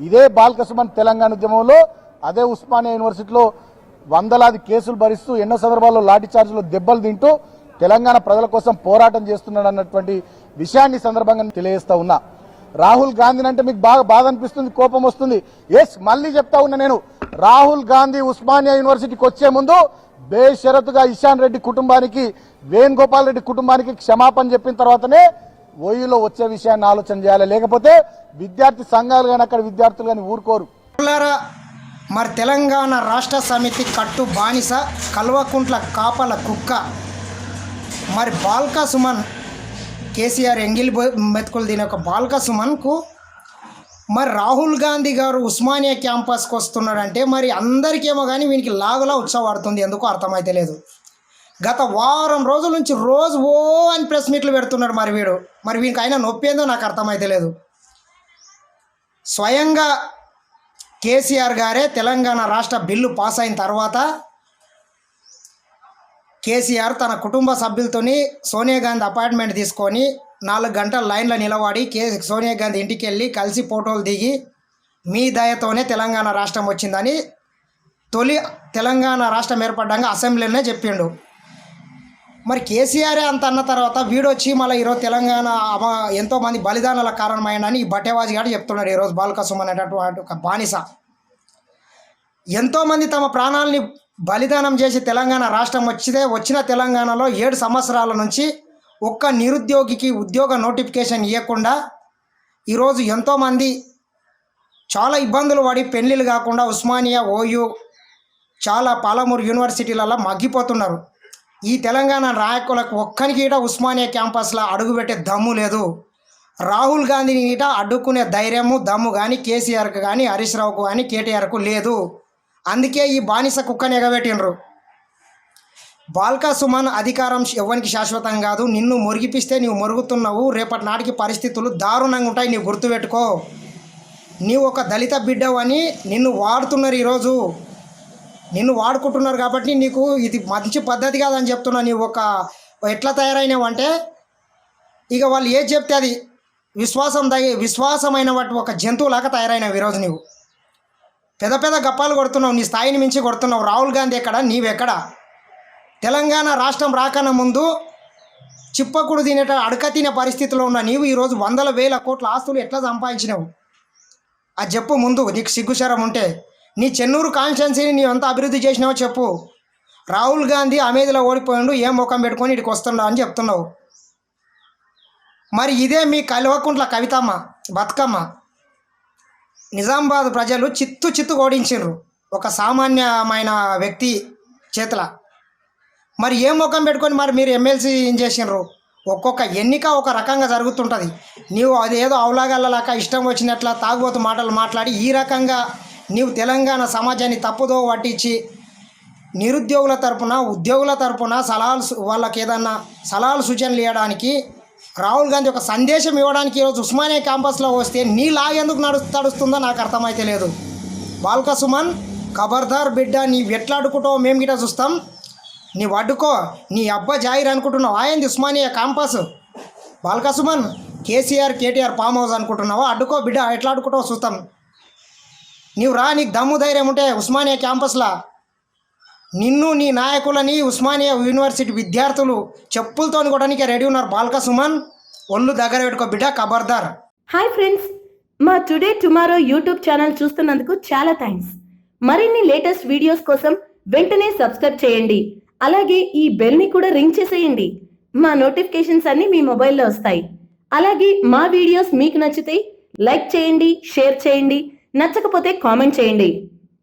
ఇదే బాల్క సుమన్ తెలంగాణ ఉద్యమంలో అదే ఉస్మానియా యూనివర్సిటీలో వందలాది కేసులు భరిస్తూ ఎన్నో సందర్భాల్లో లాఠీ చార్జీలో దెబ్బలు తింటూ తెలంగాణ ప్రజల కోసం పోరాటం చేస్తున్నాడు అన్నటువంటి విషయాన్ని సందర్భంగా తెలియజేస్తా ఉన్నా. రాహుల్ గాంధీని అంటే మీకు బాగా బాధ అనిపిస్తుంది, కోపం వస్తుంది. ఎస్, మళ్ళీ చెప్తా ఉన్నా నేను, రాహుల్ గాంధీ ఉస్మానియా యూనివర్సిటీకి వచ్చే ముందు బేషరతుగా ఇషాన్ రెడ్డి కుటుంబానికి, వేణుగోపాల్ రెడ్డి కుటుంబానికి క్షమాపణ చెప్పిన తర్వాతనే ఓయూలో వచ్చే విషయాన్ని ఆలోచన చేయాలి. లేకపోతే విద్యార్థి సంఘాలు కానీ అక్కడ విద్యార్థులు కానీ ఊరుకోరు. మరి తెలంగాణ రాష్ట్ర సమితి కట్టు బానిస, కల్వకుంట్ల కాపల కుక్క, మరి బాల్క సుమన్, కేసీఆర్ ఎంగిలి మెతుకులు దీని ఒక బాల్క సుమన్కు మరి రాహుల్ గాంధీ గారు ఉస్మానియా క్యాంపస్కి వస్తున్నాడంటే మరి అందరికేమో కానీ వీనికి లాగులా ఉత్సవాడుతుంది. ఎందుకో అర్థమైతే లేదు. గత వారం రోజుల నుంచి రోజు అని ప్రెస్ మీట్లు పెడుతున్నాడు. మరి వీనికి అయినా నొప్పి ఏందో నాకు అర్థమైతే లేదు. స్వయంగా కేసీఆర్ గారే తెలంగాణ రాష్ట్ర బిల్లు పాస్ అయిన తర్వాత కేసీఆర్ తన కుటుంబ సభ్యులతోని సోనియా గాంధీ అపాయింట్మెంట్ తీసుకొని 4 గంటల లైన్లో నిలబడి సోనియా గాంధీ ఇంటికి వెళ్ళి కలిసి ఫోటోలు దిగి మీ దయతోనే తెలంగాణ రాష్ట్రం వచ్చిందని తొలి తెలంగాణ రాష్ట్రం ఏర్పడ్డాక అసెంబ్లీలోనే చెప్పిండు. మరి కేసీఆరే అంత అన్న తర్వాత వీడొచ్చి మళ్ళీ ఈరోజు తెలంగాణ ఎంతోమంది బలిదానాల కారణమైందని ఈ బట్టేవాజీ గారు చెప్తున్నాడు. ఈరోజు బాల్క సుమన్ అనేటటువంటి ఒక బానిస ఎంతోమంది తమ ప్రాణాలని బలిదానం చేసి తెలంగాణ రాష్ట్రం వచ్చిన తెలంగాణలో 7 సంవత్సరాల నుంచి ఒక్క నిరుద్యోగికి ఉద్యోగ నోటిఫికేషన్ ఇవ్వకుండా ఈరోజు ఎంతోమంది చాలా ఇబ్బందులు పడి పెళ్ళిళ్ళు కాకుండా ఉస్మానియా, ఓయూ, చాలా పాలమూరు యూనివర్సిటీలలో మగ్గిపోతున్నారు. ఈ తెలంగాణ నాయకులకు ఒక్కనికి ఈట ఉస్మానియా క్యాంపస్లో అడుగుపెట్టే దమ్ము లేదు. రాహుల్ గాంధీని ఈట అడ్డుకునే ధైర్యము, దమ్ము కానీ కేసీఆర్కి కానీ, హరీష్ రావుకు కానీ, కేటీఆర్కు లేదు. అందుకే ఈ బానిస కుక్కని ఎగబెట్టినరు. బాల్క సుమన్ అధికారం ఎవరికి శాశ్వతం కాదు. నిన్ను మురిగిపిస్తే నీవు మురుగుతున్నావు. రేపటి నాటికి పరిస్థితులు దారుణంగా ఉంటాయి. నీవు గుర్తుపెట్టుకో. నీవు ఒక దళిత బిడ్డవని నిన్ను వాడుతున్నారు. ఈరోజు నిన్ను వాడుకుంటున్నారు కాబట్టి నీకు ఇది మంచి పద్ధతి కాదని చెప్తున్నా. నీవు ఒక ఎట్లా తయారైనావు అంటే ఇక వాళ్ళు ఏది చెప్తే అది విశ్వాసమైన వాటి ఒక జంతువులాగా తయారైనావు. ఈరోజు నీవు పెద్ద పెద్ద గప్పాలు కొడుతున్నావు. నీ స్థాయిని మించి కొడుతున్నావు. రాహుల్ గాంధీ ఎక్కడ, నీవెక్కడ? తెలంగాణ రాష్ట్రం రాకన్నా ముందు చిప్పకుడు అడక తినే పరిస్థితిలో ఉన్న నీవు ఈరోజు 100,000 కోట్ల ఆస్తులు ఎట్లా సంపాదించినావు అది చెప్పు ముందు. నీకు సిగ్గుశరం ఉంటే నీ చెన్నూరు కాన్స్టిట్యున్సీని నీవు ఎంత అభివృద్ధి చేసినావో చెప్పు. రాహుల్ గాంధీ అమేధిలో ఓడిపోయిండు, ఏం ముఖం పెట్టుకొని ఇక్కడికి వస్తున్నావు అని చెప్తున్నావు. మరి ఇదే మీ కల్వకుంట్ల కవితమ్మ, బతుకమ్మ నిజామాబాద్ ప్రజలు చిత్తు ఓడించారు ఒక సామాన్యమైన వ్యక్తి చేతుల. మరి ఏం ముఖం పెట్టుకొని మరి మీరు ఎమ్మెల్సీ ఏం చేసినారు? ఒక్కొక్క ఎన్నిక ఒక రకంగా జరుగుతుంటుంది. నీవు అదేదో అవలాగల్లలాక ఇష్టం వచ్చినట్ల తాగుబోతు మాటలు మాట్లాడి ఈ రకంగా నీవు తెలంగాణ సమాజాన్ని తప్పుదో పట్టించి నిరుద్యోగుల తరపున, ఉద్యోగుల తరపున వాళ్ళకి ఏదన్నా సలహాలు సూచనలు ఇవ్వడానికి, రాహుల్ గాంధీ ఒక సందేశం ఇవ్వడానికి ఈరోజు ఉస్మానియా క్యాంపస్లో వస్తే నీ ఎందుకు తడుస్తుందో నాకు అర్థమైతే లేదు. బాల్క సుమన్ ఖబర్దార్ బిడ్డ, నీవు ఎట్లా అడ్డుకుంటావో మేము గిట్ట చూస్తాం. నీవు అడ్డుకో. నీ అబ్బా జాయిర్ అనుకుంటున్నావు, ఆయంది Osmania campus. Balka Suman KCR, KTR farm house అనుకుంటున్నావా? అడ్డుకో బిడ్డ, ఎట్లా అడ్డుకుంటావో చూస్తాం. నీవు రా, నీకు దమ్ము ధైర్యం ఉంటే ఉస్మానియా క్యాంపస్లో నిన్ను, నీ నాయకులని ఉస్మానియా యూనివర్సిటీ విద్యార్థులు చెప్పులతో కొట్టడానికి రెడీ ఉన్నారు. బాల్క సుమన్ ఒళ్ళు దగ్గర పెట్టుకో బిడ్డ, ఖబర్దార్. హాయ్ ఫ్రెండ్స్, మా టుడే టుమారో యూట్యూబ్ ఛానల్ చూస్తున్నందుకు చాలా థ్యాంక్స్. మరిన్ని లేటెస్ట్ వీడియోస్ కోసం వెంటనే సబ్స్క్రైబ్ చేయండి. అలాగే ఈ బెల్ని కూడా రింగ్ చేసేయండి. మా నోటిఫికేషన్స్ అన్ని మీ మొబైల్లో వస్తాయి. అలాగే మా వీడియోస్ మీకు నచ్చితే లైక్ చేయండి, షేర్ చేయండి, నచ్చకపోతే కామెంట్ చేయండి.